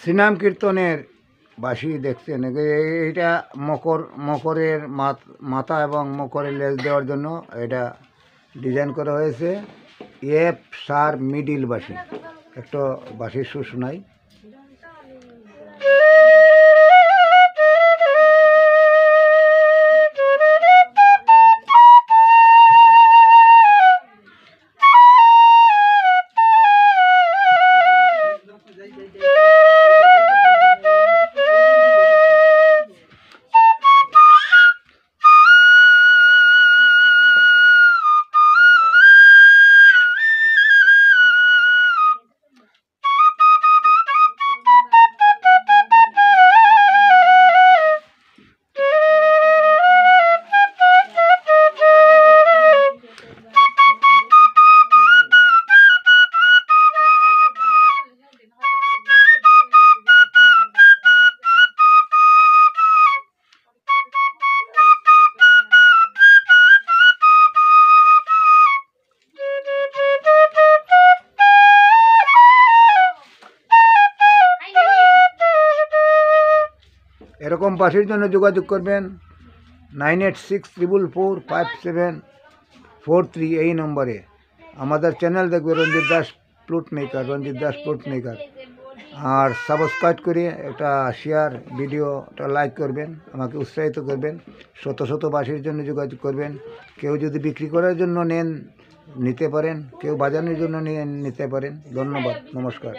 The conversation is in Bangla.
শ্রীনাম কীর্তনের বাঁশি দেখছেন, এইটা মকরের মাথা এবং মকরের লেজ দেওয়ার জন্য এটা ডিজাইন করা হয়েছে। এফ শার্প মিডিল বাঁশি। একটা বাঁশির সুর শোনাই। এরকম বাঁশির জন্য যোগাযোগ করবেন 9864445743 এই নম্বরে। আমাদের চ্যানেল দেখবে রঞ্জিত দাস ফ্লুট মেকার। আর সাবস্ক্রাইব করে একটা শেয়ার ভিডিওটা লাইক করবেন, আমাকে উৎসাহিত করবেন। শত বাঁশির জন্য যোগাযোগ করবেন। কেউ যদি বিক্রি করার জন্য নিতে পারেন, কেউ বাজানোর জন্য নিতে পারেন। ধন্যবাদ, নমস্কার।